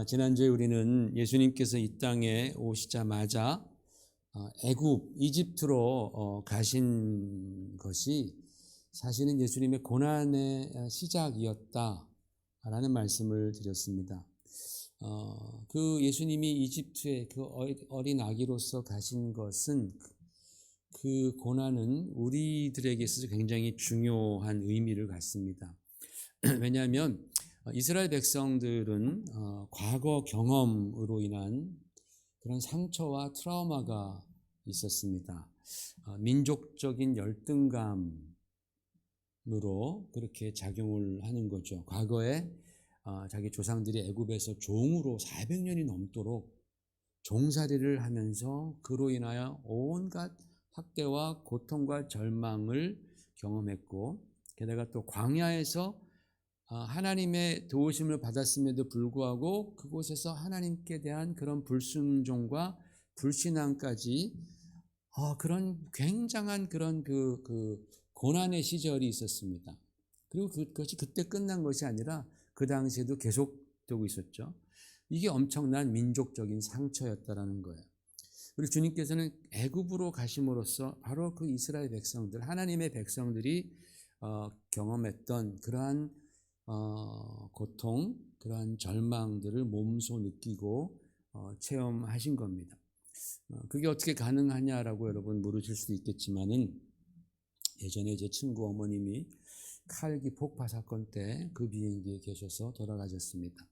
지난주에 우리는 예수님께서 이 땅에 오시자마자 애굽, 이집트로 가신 것이 사실은 예수님의 고난의 시작이었다라는 말씀을 드렸습니다. 그 예수님이 이집트에 그 어린 아기로서 가신 것은 그 고난은 우리들에게 있어서 굉장히 중요한 의미를 갖습니다. 왜냐하면 이스라엘 백성들은 과거 경험으로 인한 그런 상처와 트라우마가 있었습니다. 민족적인 열등감으로 그렇게 작용을 하는 거죠. 과거에 자기 조상들이 애굽에서 종으로 400년이 넘도록 종살이를 하면서 그로 인하여 온갖 학대와 고통과 절망을 경험했고, 게다가 또 광야에서 하나님의 도우심을 받았음에도 불구하고 그곳에서 하나님께 대한 그런 불순종과 불신앙까지 그런 굉장한 그런 그 고난의 시절이 있었습니다. 그리고 그것이 그때 끝난 것이 아니라 그 당시에도 계속되고 있었죠. 이게 엄청난 민족적인 상처였다라는 거예요. 그리고 주님께서는 애굽으로 가심으로써 바로 그 이스라엘 백성들, 하나님의 백성들이 경험했던 그러한 고통, 그러한 절망들을 몸소 느끼고 체험하신 겁니다. 그게 어떻게 가능하냐라고 여러분 물으실 수도 있겠지만은, 예전에 제 친구 어머님이 칼기 폭파 사건 때 그 비행기에 계셔서 돌아가셨습니다.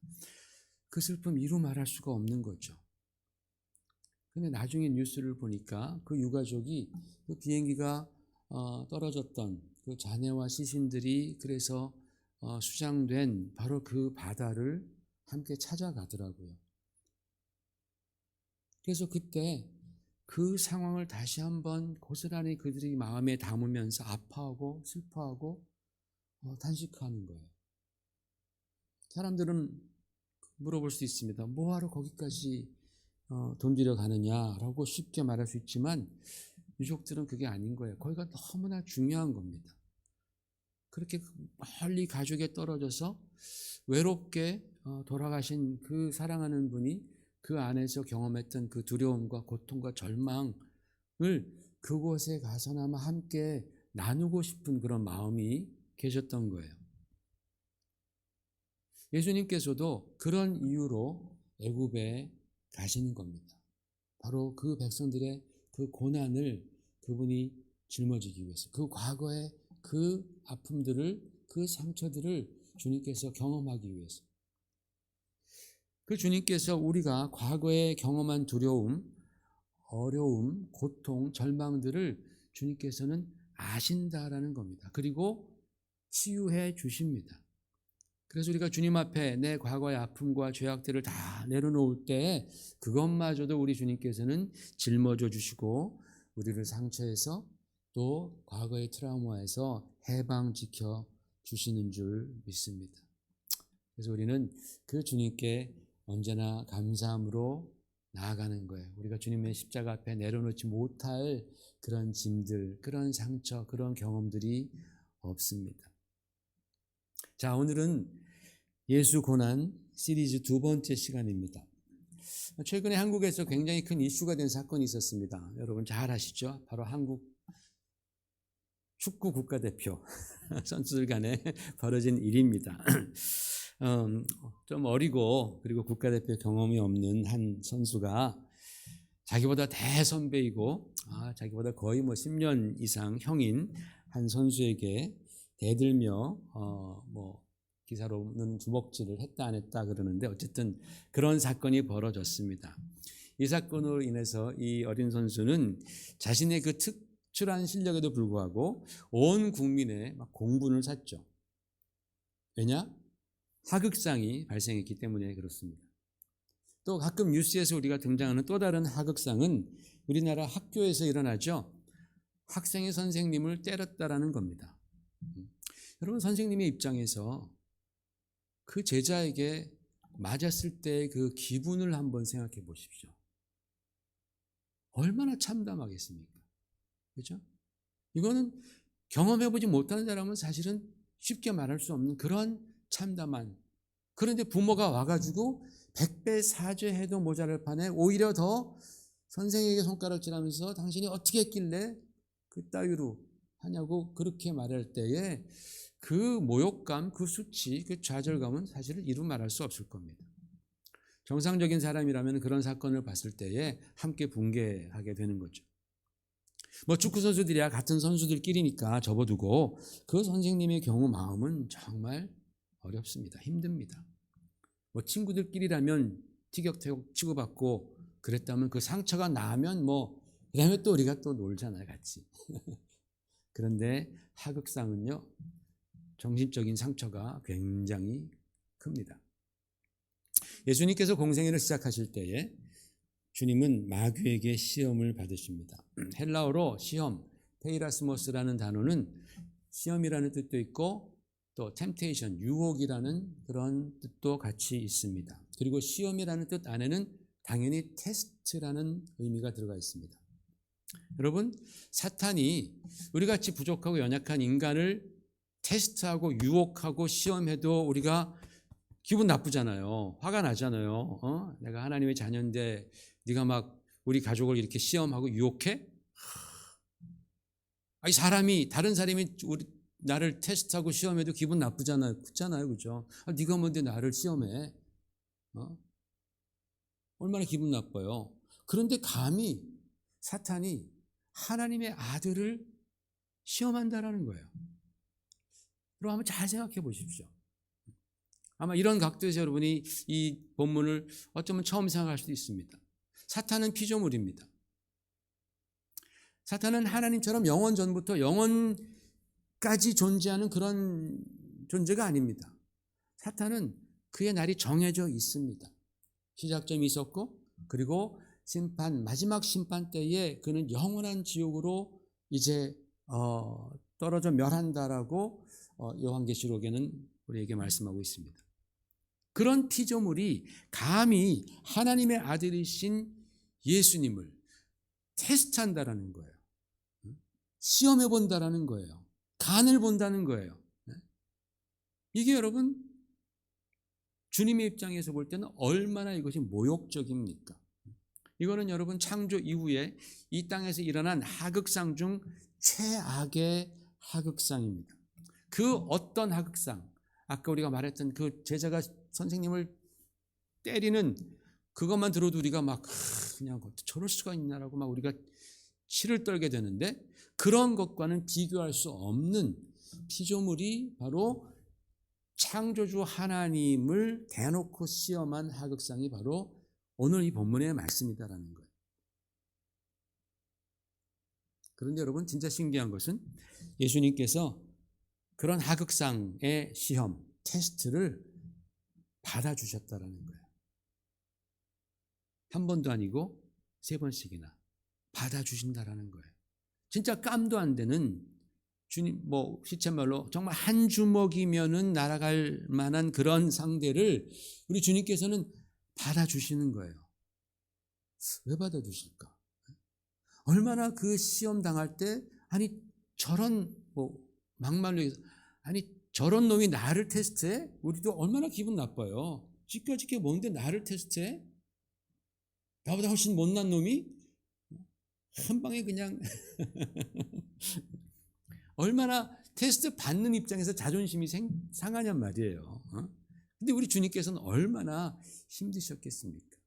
그 슬픔 이루 말할 수가 없는 거죠. 근데 나중에 뉴스를 보니까 그 유가족이 그 비행기가 떨어졌던 그 자네와 시신들이 그래서 수장된 바로 그 바다를 함께 찾아가더라고요. 그래서 그때 그 상황을 다시 한번 고스란히 그들이 마음에 담으면서 아파하고 슬퍼하고 단식하는 거예요. 사람들은 물어볼 수 있습니다. 뭐하러 거기까지 돈 들여 가느냐라고 쉽게 말할 수 있지만, 유족들은 그게 아닌 거예요. 거기가 너무나 중요한 겁니다. 그렇게 멀리 가족에 떨어져서 외롭게 돌아가신 그 사랑하는 분이 그 안에서 경험했던 그 두려움과 고통과 절망을 그곳에 가서나마 함께 나누고 싶은 그런 마음이 계셨던 거예요. 예수님께서도 그런 이유로 애굽에 가시는 겁니다. 바로 그 백성들의 그 고난을 그분이 짊어지기 위해서, 그 과거의 그 아픔들을, 그 상처들을 주님께서 경험하기 위해서. 그 주님께서 우리가 과거에 경험한 두려움, 어려움, 고통, 절망들을 주님께서는 아신다라는 겁니다. 그리고 치유해 주십니다. 그래서 우리가 주님 앞에 내 과거의 아픔과 죄악들을 다 내려놓을 때 그것마저도 우리 주님께서는 짊어져 주시고 우리를 상처에서 또 과거의 트라우마에서 해방시켜 주시는 줄 믿습니다. 그래서 우리는 그 주님께 언제나 감사함으로 나아가는 거예요. 우리가 주님의 십자가 앞에 내려놓지 못할 그런 짐들, 그런 상처, 그런 경험들이 없습니다. 자, 오늘은 예수 고난 시리즈 두 번째 시간입니다. 최근에 한국에서 굉장히 큰 이슈가 된 사건이 있었습니다. 여러분 잘 아시죠? 바로 한국 축구 국가대표 선수들 간에 벌어진 일입니다. 좀 어리고 그리고 국가대표 경험이 없는 한 선수가 자기보다 대선배이고 자기보다 거의 10년 이상 형인 한 선수에게 대들며 기사로는 주먹질을 했다 안 했다 그러는데, 어쨌든 그런 사건이 벌어졌습니다. 이 사건으로 인해서 이 어린 선수는 자신의 그 특출한 실력에도 불구하고 온 국민의 공분을 샀죠. 왜냐? 하극상이 발생했기 때문에 그렇습니다. 또 가끔 뉴스에서 우리가 등장하는 또 다른 하극상은 우리나라 학교에서 일어나죠. 학생이 선생님을 때렸다라는 겁니다. 여러분, 선생님의 입장에서 그 제자에게 맞았을 때 그 기분을 한번 생각해 보십시오. 얼마나 참담하겠습니까? 그렇죠? 이거는 경험해보지 못하는 사람은 사실은 쉽게 말할 수 없는 그런 참담한 그런데 부모가 와가지고 100배 사죄해도 모자랄 판에 오히려 더 선생에게 손가락질하면서 당신이 어떻게 했길래 그 따위로 하냐고 그렇게 말할 때에 그 모욕감, 그 수치, 그 좌절감은 사실 이루 말할 수 없을 겁니다. 정상적인 사람이라면 그런 사건을 봤을 때에 함께 붕괴하게 되는 거죠. 뭐 축구 선수들이야 같은 선수들끼리니까 접어두고 그 선생님의 경우 마음은 정말 어렵습니다. 힘듭니다. 뭐 친구들끼리라면 티격태격 치고받고 그랬다면 그 상처가 나면 뭐 그다음에 또 우리가 또 놀잖아요, 같이. 그런데 하극상은요, 정신적인 상처가 굉장히 큽니다. 예수님께서 공생애를 시작하실 때에 주님은 마귀에게 시험을 받으십니다. 헬라어로 시험, 페이라스모스라는 단어는 시험이라는 뜻도 있고 또 템테이션, 유혹이라는 그런 뜻도 같이 있습니다. 그리고 시험이라는 뜻 안에는 당연히 테스트라는 의미가 들어가 있습니다. 여러분, 사탄이 우리같이 부족하고 연약한 인간을 테스트하고 유혹하고 시험해도 우리가 기분 나쁘잖아요. 화가 나잖아요. 내가 하나님의 자녀인데 네가 막 우리 가족을 이렇게 시험하고 유혹해? 아니, 다른 사람이 나를 테스트하고 시험해도 기분 나쁘잖아요. 그렇잖아요. 그죠? 네가 뭔데 나를 시험해? 얼마나 기분 나빠요. 그런데 감히 사탄이 하나님의 아들을 시험한다라는 거예요. 그럼 한번 잘 생각해 보십시오. 아마 이런 각도에서 여러분이 이 본문을 어쩌면 처음 생각할 수도 있습니다. 사탄은 피조물입니다. 사탄은 하나님처럼 영원 전부터 영원까지 존재하는 그런 존재가 아닙니다. 사탄은 그의 날이 정해져 있습니다. 시작점이 있었고 그리고 마지막 심판 때에 그는 영원한 지옥으로 이제 떨어져 멸한다라고 요한계시록에는 우리에게 말씀하고 있습니다. 그런 피조물이 감히 하나님의 아들이신 예수님을 테스트한다라는 거예요. 시험해 본다라는 거예요. 간을 본다는 거예요. 이게 여러분 주님의 입장에서 볼 때는 얼마나 이것이 모욕적입니까? 이거는 여러분 창조 이후에 이 땅에서 일어난 하극상 중 최악의 하극상입니다. 그 어떤 하극상, 아까 우리가 말했던 그 제자가 선생님을 때리는 그것만 들어도 우리가 막 그냥 저럴 수가 있나라고 막 우리가 치를 떨게 되는데 그런 것과는 비교할 수 없는 피조물이 바로 창조주 하나님을 대놓고 시험한 하극상이 바로 오늘 이 본문의 말씀이다라는 거예요. 그런데 여러분 진짜 신기한 것은 예수님께서 그런 하극상의 시험, 테스트를 받아주셨다라는 거예요. 한 번도 아니고 3번씩이나 받아주신다라는 거예요. 진짜 깜도 안 되는 주님, 시쳇말로 정말 한 주먹이면은 날아갈 만한 그런 상대를 우리 주님께서는 받아주시는 거예요. 왜 받아주실까? 얼마나 그 시험 당할 때, 저런, 막말로 해서, 저런 놈이 나를 테스트해? 우리도 얼마나 기분 나빠요. 지켜지게 뭔데 나를 테스트해? 나보다 훨씬 못난 놈이? 한 방에 그냥. 얼마나 테스트 받는 입장에서 자존심이 상하냔 말이에요. 근데 우리 주님께서는 얼마나 힘드셨겠습니까?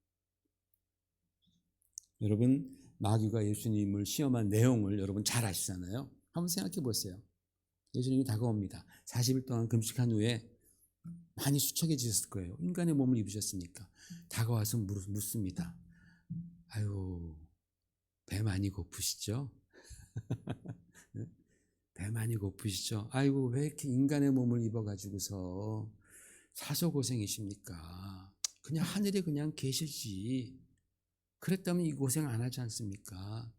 여러분, 마귀가 예수님을 시험한 내용을 여러분 잘 아시잖아요. 한번 생각해 보세요. 예수님이 다가옵니다. 40일 동안 금식한 후에 많이 수척해지셨을 거예요. 인간의 몸을 입으셨으니까. 다가와서 묻습니다. 아유, 배 많이 고프시죠? 배 많이 고프시죠? 아이고, 왜 이렇게 인간의 몸을 입어가지고서 사서 고생이십니까? 그냥 하늘에 그냥 계시지. 그랬다면 이 고생 안 하지 않습니까?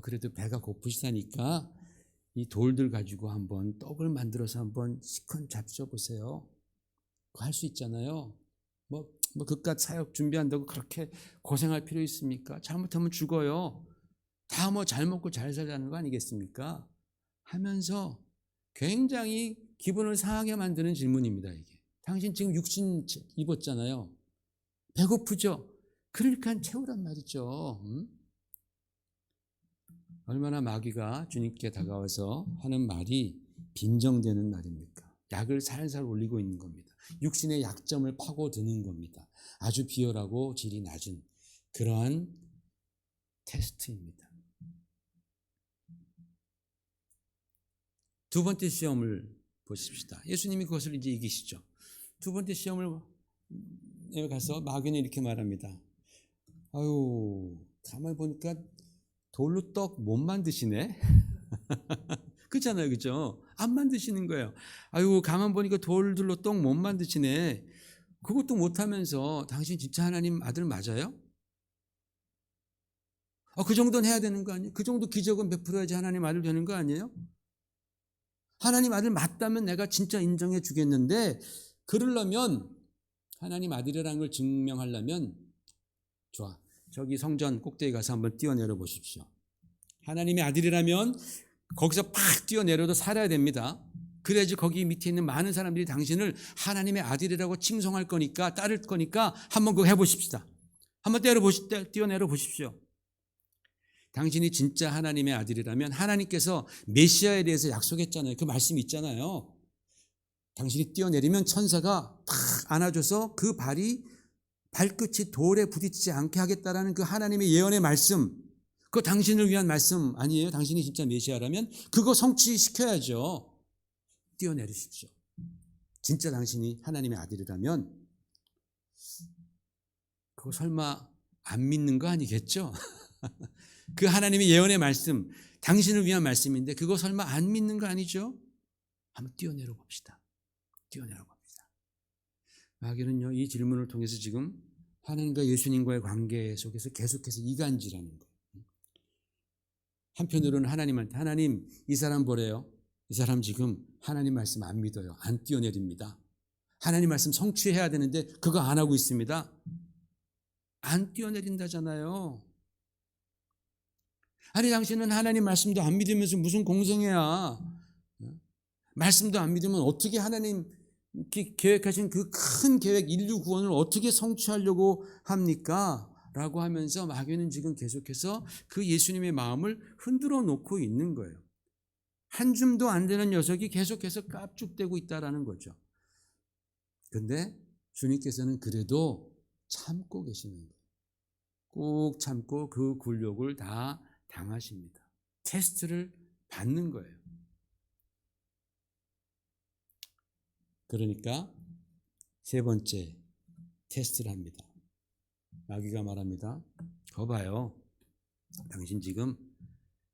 그래도 배가 고프시다니까 이 돌들 가지고 한번 떡을 만들어서 한번 시컨 잡숴보세요. 그거 할 수 있잖아요. 그깟 사역 준비한다고 그렇게 고생할 필요 있습니까? 잘못하면 죽어요. 다 잘 먹고 잘 살자는 거 아니겠습니까? 하면서 굉장히 기분을 상하게 만드는 질문입니다, 이게. 당신 지금 육신 입었잖아요. 배고프죠? 그러니까 채우란 말이죠. 얼마나 마귀가 주님께 다가와서 하는 말이 빈정되는 말입니까? 약을 살살 올리고 있는 겁니다. 육신의 약점을 파고드는 겁니다. 아주 비열하고 질이 낮은 그러한 테스트입니다. 두 번째 시험을 보십시다. 예수님이 그것을 이제 이기시죠. 두 번째 시험을 가서 마귀는 이렇게 말합니다. 아유, 가만히 보니까 돌로 떡 못 만드시네? 그렇잖아요, 그죠? 안 만드시는 거예요. 아유, 가만 보니까 돌들로 떡 못 만드시네. 그것도 못하면서 당신 진짜 하나님 아들 맞아요? 그 정도는 해야 되는 거 아니에요? 그 정도 기적은 베풀어야지 하나님 아들 되는 거 아니에요? 하나님 아들 맞다면 내가 진짜 인정해 주겠는데, 그러려면 하나님 아들이라는 걸 증명하려면, 좋아, 저기 성전 꼭대기 가서 한번 뛰어내려 보십시오. 하나님의 아들이라면 거기서 팍 뛰어내려도 살아야 됩니다. 그래야지 거기 밑에 있는 많은 사람들이 당신을 하나님의 아들이라고 칭송할 거니까, 따를 거니까 한번 그거 해보십시다. 한번 뛰어내려 보십시오. 당신이 진짜 하나님의 아들이라면 하나님께서 메시아에 대해서 약속했잖아요. 그 말씀이 있잖아요. 당신이 뛰어내리면 천사가 탁 안아줘서 그 발끝이 돌에 부딪히지 않게 하겠다라는 그 하나님의 예언의 말씀, 그거 당신을 위한 말씀 아니에요? 당신이 진짜 메시아라면 그거 성취시켜야죠. 뛰어내리십시오. 진짜 당신이 하나님의 아들이라면 그거 설마 안 믿는 거 아니겠죠? 그 하나님의 예언의 말씀, 당신을 위한 말씀인데 그거 설마 안 믿는 거 아니죠? 한번 뛰어내려 봅시다. 뛰어내려 봅시다. 마귀는요, 이 질문을 통해서 지금 하나님과 예수님과의 관계 속에서 계속해서 이간질하는 거예요. 한편으로는 하나님한테, 하나님 이 사람 보래요. 이 사람 지금 하나님 말씀 안 믿어요. 안 뛰어내립니다. 하나님 말씀 성취해야 되는데 그거 안 하고 있습니다. 안 뛰어내린다잖아요. 아니, 당신은 하나님 말씀도 안 믿으면서 무슨 공생애야. 말씀도 안 믿으면 어떻게 하나님 계획하신 그 큰 계획, 인류 구원을 어떻게 성취하려고 합니까? 라고 하면서 마귀는 지금 계속해서 그 예수님의 마음을 흔들어 놓고 있는 거예요. 한 줌도 안 되는 녀석이 계속해서 깝죽대고 있다라는 거죠. 그런데 주님께서는 그래도 참고 계시는 거예요. 꼭 참고 그 굴욕을 다 당하십니다. 테스트를 받는 거예요. 그러니까 세 번째 테스트를 합니다. 마귀가 말합니다. 거봐요. 당신 지금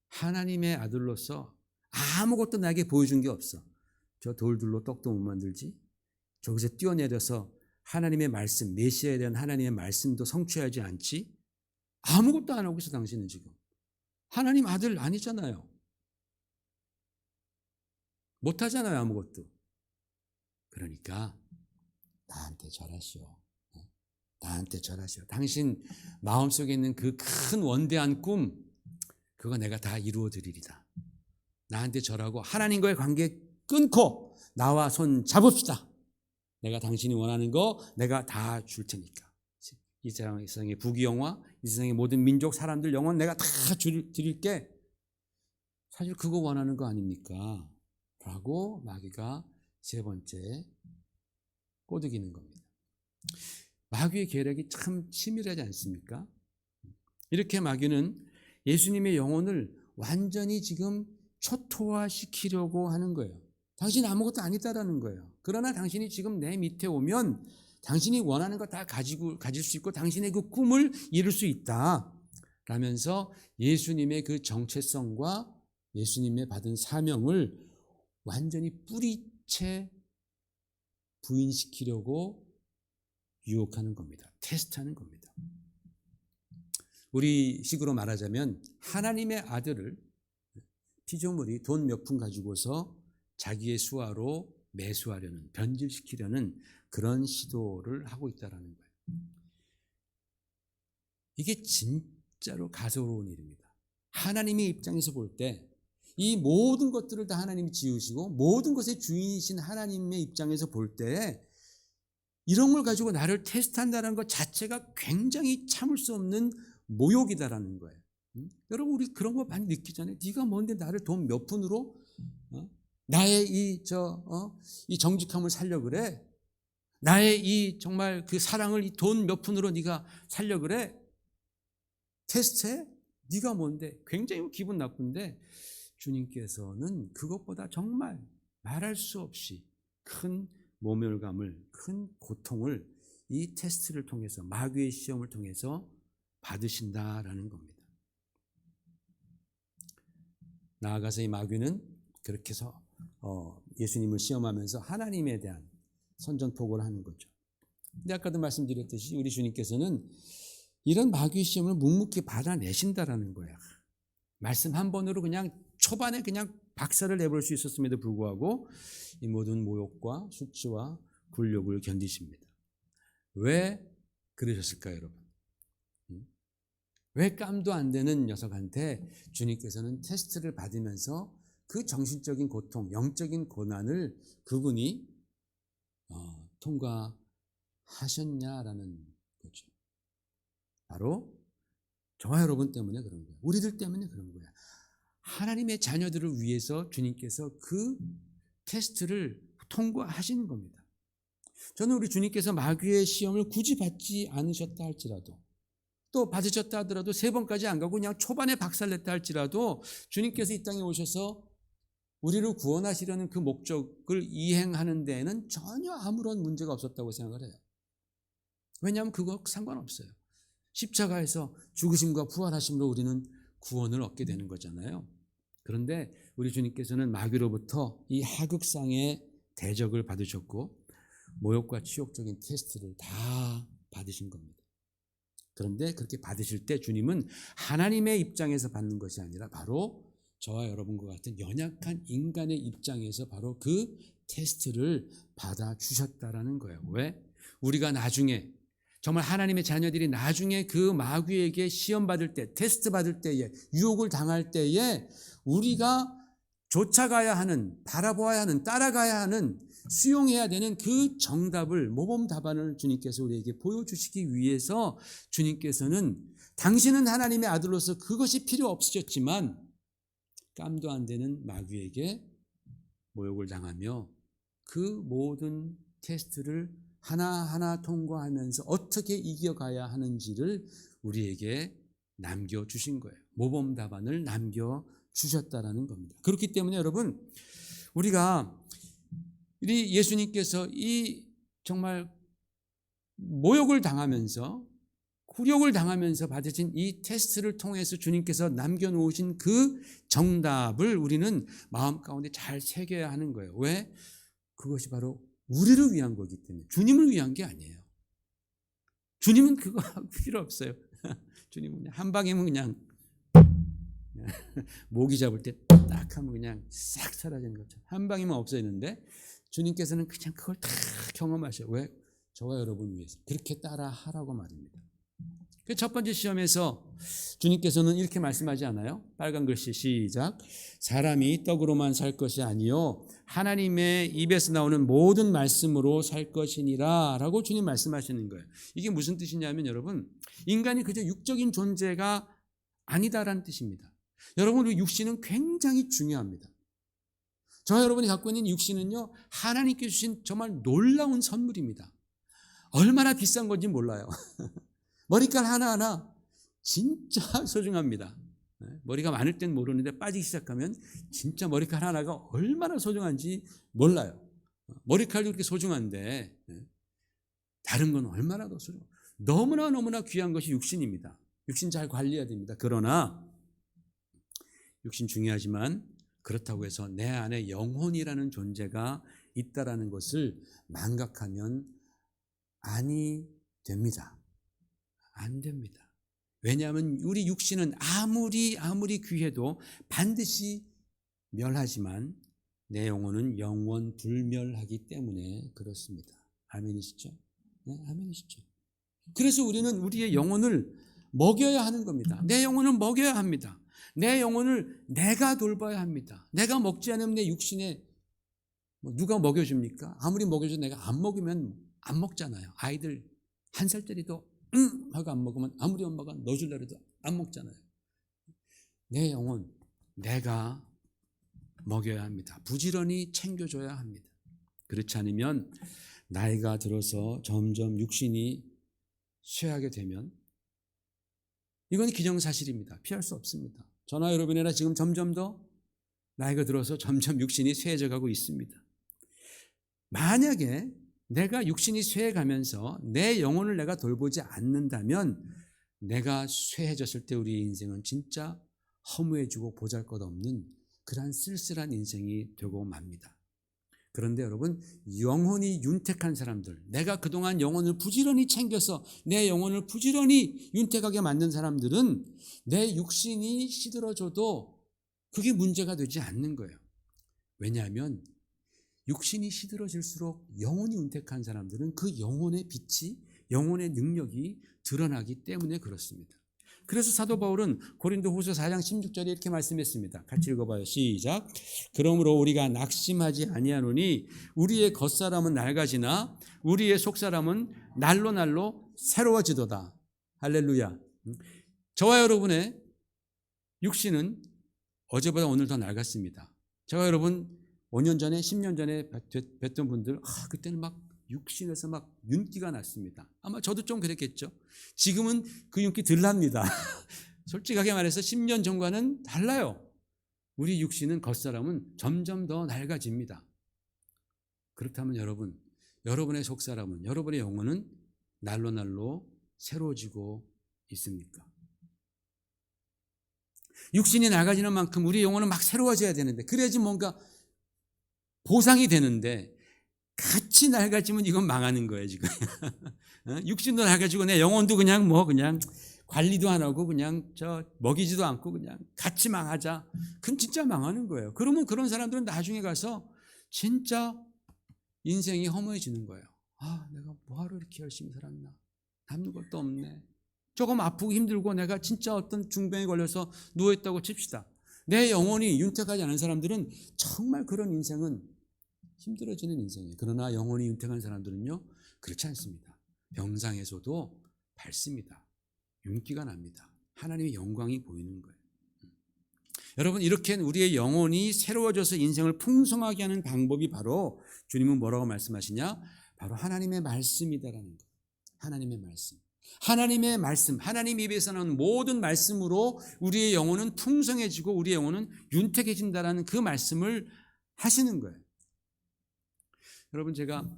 하나님의 아들로서 아무것도 나에게 보여준 게 없어. 저 돌들로 떡도 못 만들지. 저기서 뛰어내려서 하나님의 말씀, 메시아에 대한 하나님의 말씀도 성취하지 않지. 아무것도 안 하고 있어. 당신은 지금 하나님 아들 아니잖아요. 못하잖아요. 아무것도. 그러니까 나한테 절하시오. 나한테 절하시오. 당신 마음속에 있는 그 큰 원대한 꿈, 그거 내가 다 이루어 드리리다. 나한테 절하고 하나님과의 관계 끊고 나와 손 잡읍시다. 내가 당신이 원하는 거 내가 다 줄 테니까. 이 세상의 부귀영화, 이 세상의 모든 민족 사람들 영혼 내가 다 드릴게. 사실 그거 원하는 거 아닙니까? 라고 마귀가 세 번째 꼬드기는 겁니다. 마귀의 계략이 참 치밀하지 않습니까? 이렇게 마귀는 예수님의 영혼을 완전히 지금 초토화시키려고 하는 거예요. 당신 아무것도 아니다라는 거예요. 그러나 당신이 지금 내 밑에 오면 당신이 원하는 거 다 가질 수 있고 당신의 그 꿈을 이룰 수 있다 라면서 예수님의 그 정체성과 예수님의 받은 사명을 완전히 뿌리채 부인시키려고 유혹하는 겁니다. 테스트하는 겁니다. 우리 식으로 말하자면 하나님의 아들을 피조물이 돈 몇 푼 가지고서 자기의 수하로 매수하려는, 변질시키려는 그런 시도를 하고 있다는 거예요. 이게 진짜로 가소로운 일입니다. 하나님의 입장에서 볼 때 이 모든 것들을 다 하나님이 지으시고 모든 것의 주인이신 하나님의 입장에서 볼 때 이런 걸 가지고 나를 테스트한다는 것 자체가 굉장히 참을 수 없는 모욕이다라는 거예요. 여러분 우리 그런 거 많이 느끼잖아요. 네가 뭔데 나를 돈 몇 푼으로 나의 이 정직함을 살려 그래? 나의 이 정말 그 사랑을 이 돈 몇 푼으로 네가 살려 그래? 테스트해? 네가 뭔데? 굉장히 기분 나쁜데 주님께서는 그것보다 정말 말할 수 없이 큰 모멸감을, 큰 고통을 이 테스트를 통해서, 마귀의 시험을 통해서 받으신다라는 겁니다. 나아가서 이 마귀는 그렇게 해서 예수님을 시험하면서 하나님에 대한 선전포고를 하는 거죠. 근데 아까도 말씀드렸듯이 우리 주님께서는 이런 마귀의 시험을 묵묵히 받아내신다라는 거야. 말씀 한 번으로 그냥 초반에 그냥 박살을 내볼 수 있었음에도 불구하고 이 모든 모욕과 수치와 굴욕을 견디십니다. 왜 그러셨을까요, 여러분? 왜 깜도 안 되는 녀석한테 주님께서는 테스트를 받으면서 그 정신적인 고통, 영적인 고난을 그분이 통과하셨냐라는 거죠. 바로 저와 여러분 때문에 그런 거예요. 우리들 때문에 그런 거예요. 하나님의 자녀들을 위해서 주님께서 그 테스트를 통과하시는 겁니다. 저는 우리 주님께서 마귀의 시험을 굳이 받지 않으셨다 할지라도, 또 받으셨다 하더라도 3번까지 안 가고 그냥 초반에 박살냈다 할지라도 주님께서 이 땅에 오셔서 우리를 구원하시려는 그 목적을 이행하는 데에는 전혀 아무런 문제가 없었다고 생각을 해요. 왜냐하면 그거 상관없어요. 십자가에서 죽으심과 부활하심으로 우리는 구원을 얻게 되는 거잖아요. 그런데 우리 주님께서는 마귀로부터 이 하극상의 대적을 받으셨고 모욕과 치욕적인 테스트를 다 받으신 겁니다. 그런데 그렇게 받으실 때 주님은 하나님의 입장에서 받는 것이 아니라 바로 저와 여러분과 같은 연약한 인간의 입장에서 바로 그 테스트를 받아주셨다라는 거예요. 왜? 우리가 나중에 정말 하나님의 자녀들이 나중에 그 마귀에게 시험 받을 때, 테스트 받을 때에, 유혹을 당할 때에 우리가 쫓아가야 하는, 바라보아야 하는, 따라가야 하는, 수용해야 되는 그 정답을, 모범 답안을 주님께서 우리에게 보여주시기 위해서 주님께서는 당신은 하나님의 아들로서 그것이 필요 없으셨지만 깜도 안 되는 마귀에게 모욕을 당하며 그 모든 테스트를 하나하나 통과하면서 어떻게 이겨가야 하는지를 우리에게 남겨주신 거예요. 모범 답안을 남겨주셨다라는 겁니다. 그렇기 때문에 여러분, 우리가 이 예수님께서 이 정말 모욕을 당하면서 굴욕을 당하면서 받으신 이 테스트를 통해서 주님께서 남겨놓으신 그 정답을 우리는 마음 가운데 잘 새겨야 하는 거예요. 왜? 그것이 바로 우리를 위한 거기 때문에, 주님을 위한 게 아니에요. 주님은 그거 필요 없어요. 주님은 한 방이면 그냥 모기 잡을 때 딱 하면 그냥 싹 사라지는 것처럼 한 방이면 없어지는데 주님께서는 그냥 그걸 다 경험하셔요. 왜? 저와 여러분 위해서 그렇게 따라 하라고 말입니다. 그 첫 번째 시험에서 주님께서는 이렇게 말씀하지 않아요? 빨간 글씨 시작. 사람이 떡으로만 살 것이 아니요 하나님의 입에서 나오는 모든 말씀으로 살 것이니라 라고 주님 말씀하시는 거예요. 이게 무슨 뜻이냐면 여러분, 인간이 그저 육적인 존재가 아니다라는 뜻입니다. 여러분, 우리 육신은 굉장히 중요합니다. 저와 여러분이 갖고 있는 육신은요, 하나님께 주신 정말 놀라운 선물입니다. 얼마나 비싼 건지 몰라요. 머리칼 하나하나 진짜 소중합니다. 머리가 많을 땐 모르는데 빠지기 시작하면 진짜 머리칼 하나가 얼마나 소중한지 몰라요. 머리칼도 그렇게 소중한데 다른 건 얼마나 더 소중해요. 너무나 귀한 것이 육신입니다. 육신 잘 관리해야 됩니다. 그러나 육신 중요하지만 그렇다고 해서 내 안에 영혼이라는 존재가 있다라는 것을 망각하면 아니 됩니다. 안 됩니다. 왜냐하면 우리 육신은 아무리 귀해도 반드시 멸하지만 내 영혼은 영원 불멸하기 때문에 그렇습니다. 아멘이시죠? 네, 아멘이시죠? 그래서 우리는 우리의 영혼을 먹여야 하는 겁니다. 내 영혼을 먹여야 합니다. 내 영혼을 내가 돌봐야 합니다. 내가 먹지 않으면 내 육신에 누가 먹여줍니까? 아무리 먹여줘도 내가 안 먹으면 안 먹잖아요. 아이들 1살짜리도 하고 안 먹으면 아무리 엄마가 넣어줄라 해도 안 먹잖아요. 내 영혼 내가 먹여야 합니다. 부지런히 챙겨줘야 합니다. 그렇지 않으면 나이가 들어서 점점 육신이 쇠하게 되면 이건 기정사실입니다. 피할 수 없습니다. 저나 여러분이나 지금 점점 더 나이가 들어서 점점 육신이 쇠해져 가고 있습니다. 만약에 내가 육신이 쇠해가면서 내 영혼을 내가 돌보지 않는다면 내가 쇠해졌을 때 우리 인생은 진짜 허무해지고 보잘것없는 그러한 쓸쓸한 인생이 되고 맙니다. 그런데 여러분, 영혼이 윤택한 사람들, 내가 그동안 영혼을 부지런히 챙겨서 내 영혼을 부지런히 윤택하게 만든 사람들은 내 육신이 시들어져도 그게 문제가 되지 않는 거예요. 왜냐하면 육신이 시들어질수록 영혼이 윤택한 사람들은 그 영혼의 빛이, 영혼의 능력이 드러나기 때문에 그렇습니다. 그래서 사도 바울은 고린도후서 4장 16절에 이렇게 말씀했습니다. 같이 읽어봐요. 시작. 그러므로 우리가 낙심하지 아니하노니 우리의 겉사람은 낡아지나 우리의 속사람은 날로 날로 새로워지도다. 할렐루야. 저와 여러분의 육신은 어제보다 오늘 더 낡았습니다. 저와 여러분 5년 전에 10년 전에 뵀던 분들 그때는 막 육신에서 막 윤기가 났습니다. 아마 저도 좀 그랬겠죠. 지금은 그 윤기 덜 납니다. 솔직하게 말해서 10년 전과는 달라요. 우리 육신은 겉사람은 점점 더 낡아집니다. 그렇다면 여러분의 속사람은, 여러분의 영혼은 날로 날로 새로워지고 있습니까? 육신이 낡아지는 만큼 우리 영혼은 막 새로워져야 되는데, 그래야지 뭔가 보상이 되는데 같이 낡아지면 이건 망하는 거예요, 지금. 육신도 낡아지고 내 영혼도 그냥 관리도 안 하고 그냥 먹이지도 않고 그냥 같이 망하자. 그럼 진짜 망하는 거예요. 그러면 그런 사람들은 나중에 가서 진짜 인생이 허무해지는 거예요. 내가 뭐하러 이렇게 열심히 살았나? 남는 것도 없네. 조금 아프고 힘들고 내가 진짜 어떤 중병에 걸려서 누워있다고 칩시다. 내 영혼이 윤택하지 않은 사람들은 정말 그런 인생은 힘들어지는 인생이에요. 그러나 영혼이 윤택한 사람들은요, 그렇지 않습니다. 병상에서도 밝습니다. 윤기가 납니다. 하나님의 영광이 보이는 거예요. 여러분, 이렇게 우리의 영혼이 새로워져서 인생을 풍성하게 하는 방법이 바로 주님은 뭐라고 말씀하시냐? 바로 하나님의 말씀이다라는 거예요. 하나님의 말씀. 하나님의 말씀, 하나님 입에서 나오는 모든 말씀으로 우리의 영혼은 풍성해지고 우리의 영혼은 윤택해진다라는 그 말씀을 하시는 거예요. 여러분, 제가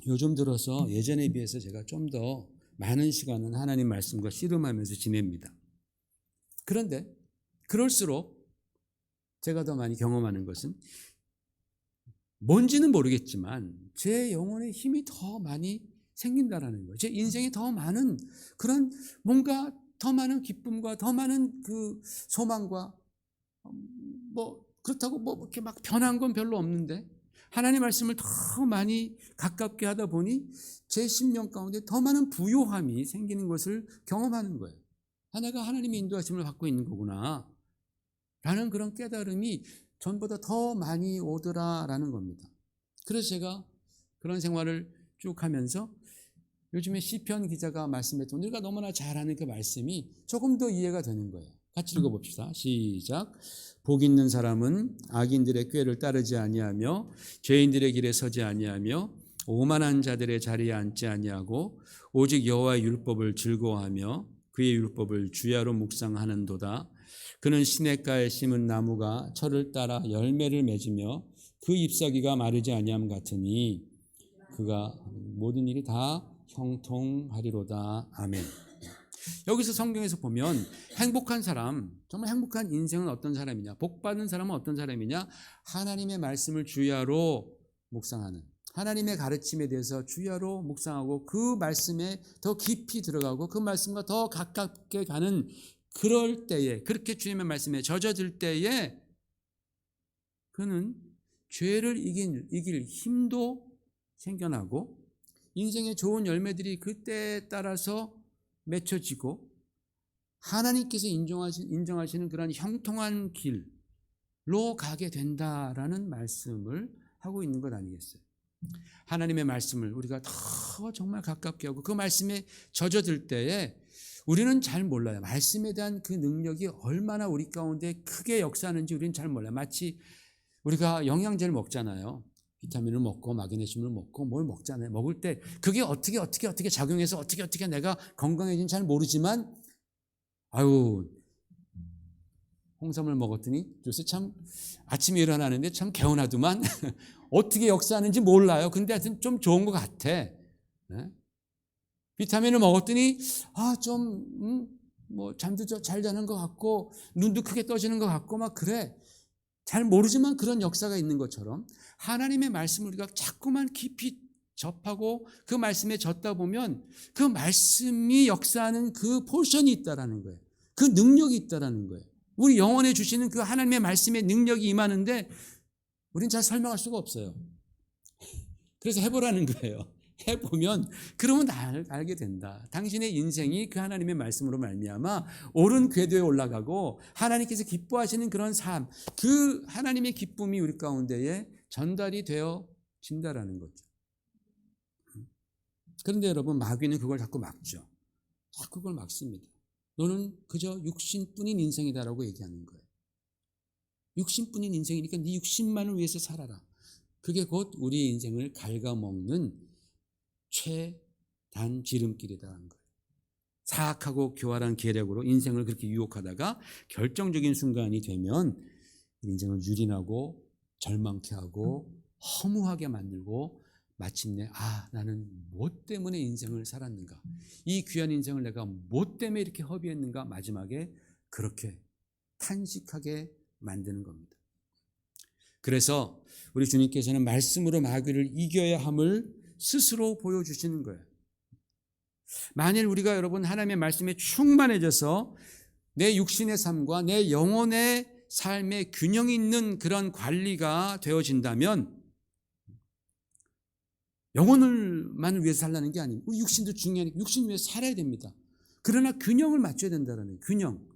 요즘 들어서 예전에 비해서 제가 좀 더 많은 시간은 하나님 말씀과 씨름하면서 지냅니다. 그런데 그럴수록 제가 더 많이 경험하는 것은 뭔지는 모르겠지만 제 영혼의 힘이 더 많이 생긴다라는 거예요. 제 인생에 더 많은 그런 뭔가 더 많은 기쁨과 더 많은 그 소망과 그렇다고 이렇게 막 변한 건 별로 없는데 하나님 말씀을 더 많이 가깝게 하다 보니 제 심령 가운데 더 많은 부요함이 생기는 것을 경험하는 거예요. 내가 하나님의 인도하심을 받고 있는 거구나 라는 그런 깨달음이 전보다 더 많이 오더라라는 겁니다. 그래서 제가 그런 생활을 쭉 하면서 요즘에 시편 기자가 말씀했던 우리가 너무나 잘 아는 그 말씀이 조금 더 이해가 되는 거예요. 같이 읽어봅시다. 시작. 복 있는 사람은 악인들의 꾀를 따르지 아니하며 죄인들의 길에 서지 아니하며 오만한 자들의 자리에 앉지 아니하고 오직 여호와의 율법을 즐거워하며 그의 율법을 주야로 묵상하는도다. 그는 시냇가에 심은 나무가 철을 따라 열매를 맺으며 그 잎사귀가 마르지 아니함 같으니 그가 모든 일이 다 형통하리로다. 아멘. 여기서 성경에서 보면 행복한 사람, 정말 행복한 인생은 어떤 사람이냐, 복받은 사람은 어떤 사람이냐, 하나님의 말씀을 주야로 묵상하는, 하나님의 가르침에 대해서 주야로 묵상하고 그 말씀에 더 깊이 들어가고 그 말씀과 더 가깝게 가는 그럴 때에, 그렇게 주님의 말씀에 젖어들 때에 그는 죄를 이길 힘도 생겨나고 인생의 좋은 열매들이 그때에 따라서 맺혀지고 하나님께서 인정하시는 그런 형통한 길로 가게 된다라는 말씀을 하고 있는 것 아니겠어요? 하나님의 말씀을 우리가 더 정말 가깝게 하고 그 말씀에 젖어들 때에 우리는 잘 몰라요. 말씀에 대한 그 능력이 얼마나 우리 가운데 크게 역사하는지 우리는 잘 몰라요. 마치 우리가 영양제를 먹잖아요. 비타민을 먹고 마그네슘을 먹고 뭘 먹잖아요. 먹을 때 그게 어떻게 작용해서 어떻게 내가 건강해진지 잘 모르지만 아유 홍삼을 먹었더니 요새 참 아침에 일어나는데 참 개운하더만 어떻게 역사하는지 몰라요. 근데 하여튼 좀 좋은 것 같아. 네? 비타민을 먹었더니 뭐 잠도 잘 자는 것 같고 눈도 크게 떠지는 것 같고 막 그래. 잘 모르지만 그런 역사가 있는 것처럼 하나님의 말씀을 우리가 자꾸만 깊이 접하고 그 말씀에 젖다 보면 그 말씀이 역사하는 그 포션이 있다라는 거예요. 그 능력이 있다라는 거예요. 우리 영혼에 주시는 그 하나님의 말씀의 능력이 임하는데 우린 잘 설명할 수가 없어요. 그래서 해보라는 거예요. 해보면 그러면 알게 된다. 당신의 인생이 그 하나님의 말씀으로 말미암아 옳은 궤도에 올라가고 하나님께서 기뻐하시는 그런 삶, 그 하나님의 기쁨이 우리 가운데에 전달이 되어진다라는 거죠. 그런데 여러분 마귀는 그걸 자꾸 막죠. 자꾸 그걸 막습니다. 너는 그저 육신뿐인 인생이다라고 얘기하는 거예요. 육신뿐인 인생이니까 네 육신만을 위해서 살아라. 그게 곧 우리 인생을 갉아먹는 최단 지름길이라는 거예요. 사악하고 교활한 계략으로 인생을 그렇게 유혹하다가 결정적인 순간이 되면 인생을 유린하고 절망케 하고 허무하게 만들고 마침내 나는 뭐 때문에 인생을 살았는가, 이 귀한 인생을 내가 뭐 때문에 이렇게 허비했는가, 마지막에 그렇게 탄식하게 만드는 겁니다. 그래서 우리 주님께서는 말씀으로 마귀를 이겨야 함을 스스로 보여주시는 거예요. 만일 우리가 여러분 하나님의 말씀에 충만해져서 내 육신의 삶과 내 영혼의 삶의 균형이 있는 그런 관리가 되어진다면 영혼을만을 위해서 살라는 게 아니고 우리 육신도 중요하니까 육신 위해서 살아야 됩니다. 그러나 균형을 맞춰야 된다는 거예요. 균형.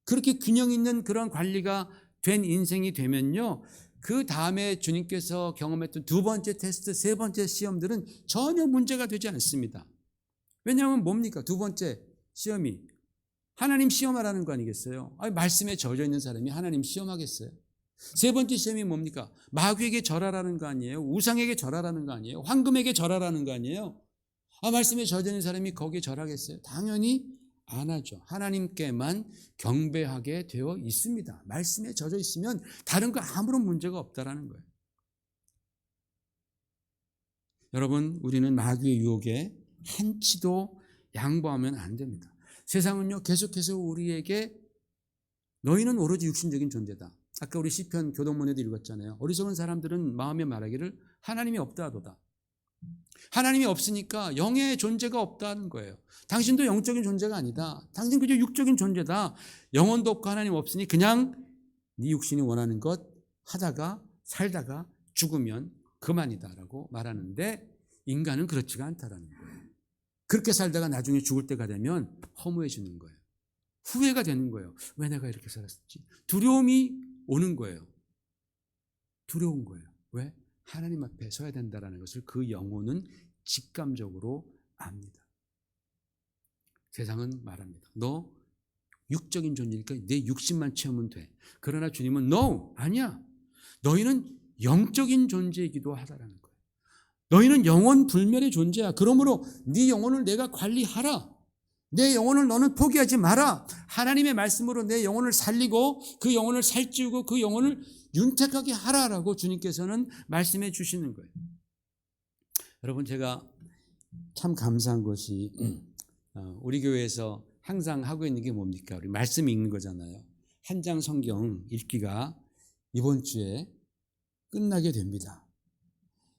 그렇게 균형 있는 그런 관리가 된 인생이 되면요, 그 다음에 주님께서 경험했던 두 번째 테스트, 세 번째 시험들은 전혀 문제가 되지 않습니다. 왜냐하면 뭡니까? 두 번째 시험이 하나님 시험하라는 거 아니겠어요? 말씀에 젖어 있는 사람이 하나님 시험하겠어요? 세 번째 시험이 뭡니까? 마귀에게 절하라는 거 아니에요? 우상에게 절하라는 거 아니에요? 황금에게 절하라는 거 아니에요? 말씀에 젖어 있는 사람이 거기에 절하겠어요? 당연히 안 하죠. 하나님께만 경배하게 되어 있습니다. 말씀에 젖어 있으면 다른 거 아무런 문제가 없다라는 거예요. 여러분, 우리는 마귀의 유혹에 한치도 양보하면 안 됩니다. 세상은요, 계속해서 우리에게 너희는 오로지 육신적인 존재다. 아까 우리 시편 교동문에도 읽었잖아요. 어리석은 사람들은 마음에 말하기를 하나님이 없다 하도다. 하나님이 없으니까 영의 존재가 없다는 거예요. 당신도 영적인 존재가 아니다. 당신 그저 육적인 존재다. 영혼도 없고 하나님 없으니 그냥 네 육신이 원하는 것 하다가 살다가 죽으면 그만이다라고 말하는데 인간은 그렇지가 않다라는 거예요. 그렇게 살다가 나중에 죽을 때가 되면 허무해지는 거예요. 후회가 되는 거예요. 왜 내가 이렇게 살았지? 두려움이 오는 거예요. 두려운 거예요. 왜? 하나님 앞에 서야 된다는 것을 그 영혼은 직감적으로 압니다. 세상은 말합니다. 너 육적인 존재니까 내 육신만 채우면 돼. 그러나 주님은 No! 아니야. 너희는 영적인 존재이기도 하다라는 거예요. 너희는 영원 불멸의 존재야. 그러므로 네 영혼을 내가 관리하라. 내 영혼을 너는 포기하지 마라. 하나님의 말씀으로 내 영혼을 살리고 그 영혼을 살찌우고 그 영혼을 윤택하게 하라라고 주님께서는 말씀해 주시는 거예요. 여러분, 제가 참 감사한 것이 우리 교회에서 항상 하고 있는 게 뭡니까? 우리 말씀 읽는 거잖아요. 한 장 성경 읽기가 이번 주에 끝나게 됩니다.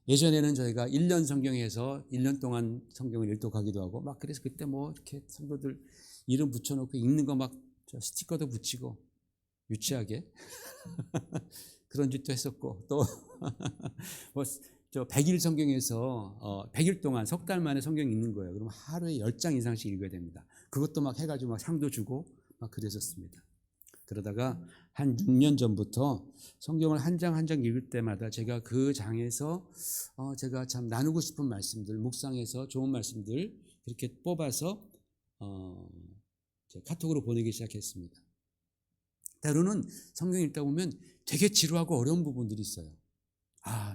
예전에는 저희가 1년 성경에서 1년 동안 성경을 읽도가기도 하고 막 그래서 그때 뭐 이렇게 성도들 이름 붙여놓고 읽는 거 막 스티커도 붙이고 유치하게 그런 짓도 했었고 또 뭐 저 100일 성경에서 100일 동안 석 달 만에 성경 읽는 거예요. 그럼 하루에 10장 이상씩 읽어야 됩니다. 그것도 막 해가지고 막 상도 주고 막 그랬었습니다. 그러다가 한 6년 전부터 성경을 한 장 한 장 읽을 때마다 제가 그 장에서 제가 참 나누고 싶은 말씀들, 묵상해서 좋은 말씀들 이렇게 뽑아서 카톡으로 보내기 시작했습니다. 때로는 성경 읽다 보면 되게 지루하고 어려운 부분들이 있어요.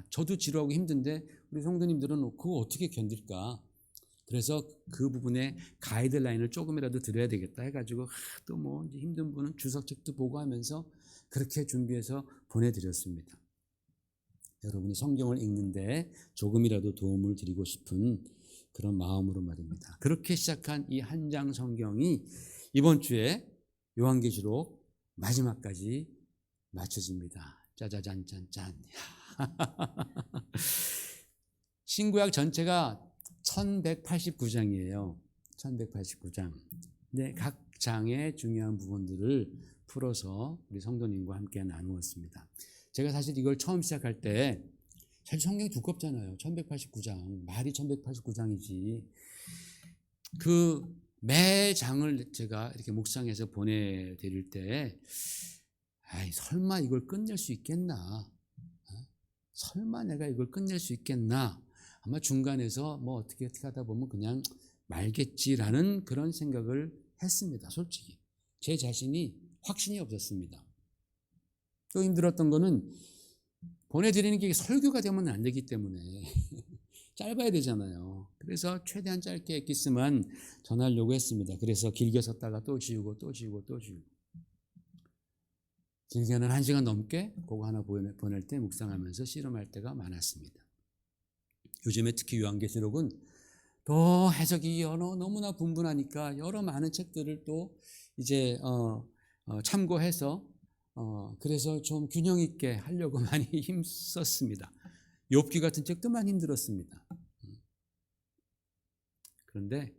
저도 지루하고 힘든데 우리 성도님들은 그거 어떻게 견딜까? 그래서 그 부분에 가이드라인을 조금이라도 드려야 되겠다 해가지고 또 뭐 힘든 분은 주석책도 보고 하면서 그렇게 준비해서 보내드렸습니다. 여러분이 성경을 읽는데 조금이라도 도움을 드리고 싶은 그런 마음으로 말입니다. 그렇게 시작한 이 한 장 성경이 이번 주에 요한계시록 마지막까지 맞춰집니다. 짜자잔짠짠. 신구약 전체가 1189장이에요. 1189장. 네, 각 장의 중요한 부분들을 풀어서 우리 성도님과 함께 나누었습니다. 제가 사실 이걸 처음 시작할 때 사실 성경이 두껍잖아요. 1189장. 말이 1189장이지. 그 매 장을 제가 이렇게 묵상해서 보내드릴 때 설마 이걸 끝낼 수 있겠나? 설마 내가 이걸 끝낼 수 있겠나? 아마 중간에서 뭐 어떻게 하다 보면 그냥 말겠지라는 그런 생각을 했습니다. 솔직히 제 자신이 확신이 없었습니다. 또 힘들었던 거는 보내드리는 게 설교가 되면 안 되기 때문에 짧아야 되잖아요. 그래서 최대한 짧게 엑기스만 전하려고 했습니다. 그래서 길게 썼다가 또 지우고 또 지우고 또 지우고 길게는 1시간 넘게 그거 하나 보낼 때 묵상하면서 씨름할 때가 많았습니다. 요즘에 특히 요한계시록은 또 해석이 너무나 분분하니까 여러 많은 책들을 또 이제 참고해서 그래서 좀 균형 있게 하려고 많이 힘썼습니다. 욥기 같은 책도 많이 힘들었습니다. 그런데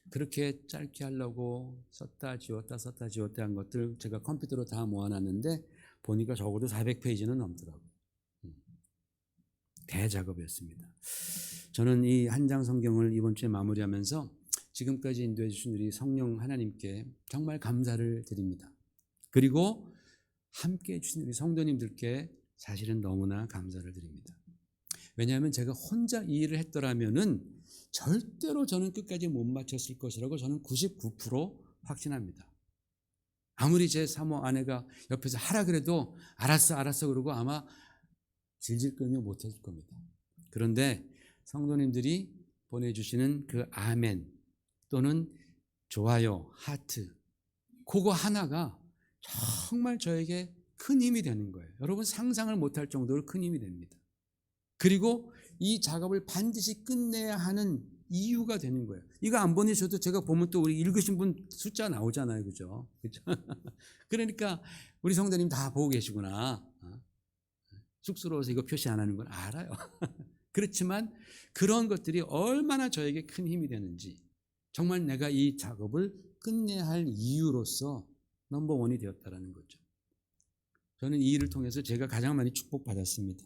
그렇게 짧게 하려고 썼다 지웠다 한 것들 제가 컴퓨터로 다 모아놨는데 보니까 적어도 400페이지는 넘더라고요. 대작업이었습니다. 저는 이 한 장 성경을 이번 주에 마무리하면서 지금까지 인도해 주신 우리 성령 하나님께 정말 감사를 드립니다. 그리고 함께 해주신 우리 성도님들께 사실은 너무나 감사를 드립니다. 왜냐하면 제가 혼자 이 일을 했더라면은 절대로 저는 끝까지 못 마쳤을 것이라고 저는 99% 확신합니다. 아무리 제 사모 아내가 옆에서 하라 그래도 알았어 그러고 아마 질질 끌며 못했을 겁니다. 그런데 성도님들이 보내주시는 그 아멘 또는 좋아요, 하트 그거 하나가 정말 저에게 큰 힘이 되는 거예요. 여러분 상상을 못할 정도로 큰 힘이 됩니다. 그리고 이 작업을 반드시 끝내야 하는 이유가 되는 거예요. 이거 안 보내셔도 제가 보면 또 우리 읽으신 분 숫자 나오잖아요. 그죠? 그러니까 우리 성도님 다 보고 계시구나. 쑥스러워서 이거 표시 안 하는 건 알아요. 그렇지만 그런 것들이 얼마나 저에게 큰 힘이 되는지 정말 내가 이 작업을 끝내야 할 이유로서 넘버원이 되었다라는 거죠. 저는 이 일을 통해서 제가 가장 많이 축복받았습니다.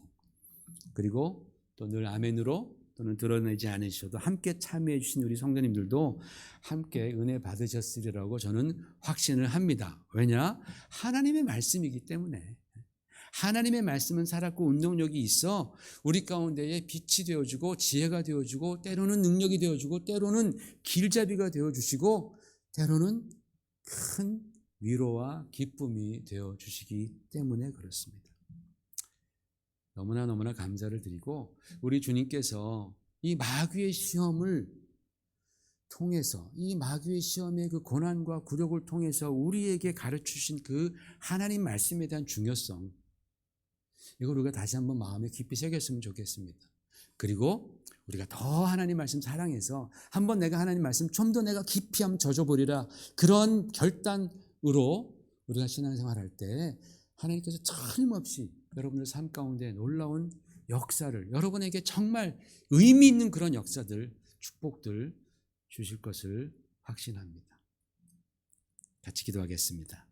그리고 또 늘 아멘으로 또는 드러내지 않으셔도 함께 참여해 주신 우리 성도님들도 함께 은혜 받으셨으리라고 저는 확신을 합니다. 왜냐? 하나님의 말씀이기 때문에. 하나님의 말씀은 살았고 운동력이 있어 우리 가운데에 빛이 되어주고 지혜가 되어주고 때로는 능력이 되어주고 때로는 길잡이가 되어주시고 때로는 큰 위로와 기쁨이 되어주시기 때문에 그렇습니다. 너무나 감사를 드리고 우리 주님께서 이 마귀의 시험을 통해서 이 마귀의 시험의 그 고난과 굴욕을 통해서 우리에게 가르치신 그 하나님 말씀에 대한 중요성 이걸 우리가 다시 한번 마음에 깊이 새겼으면 좋겠습니다. 그리고 우리가 더 하나님 말씀 사랑해서 한번 내가 하나님 말씀 좀 더 내가 깊이 한번 젖어보리라 그런 결단으로 우리가 신앙생활할 때 하나님께서 틀림없이 여러분들 삶 가운데 놀라운 역사를 여러분에게 정말 의미 있는 그런 역사들 축복들 주실 것을 확신합니다. 같이 기도하겠습니다.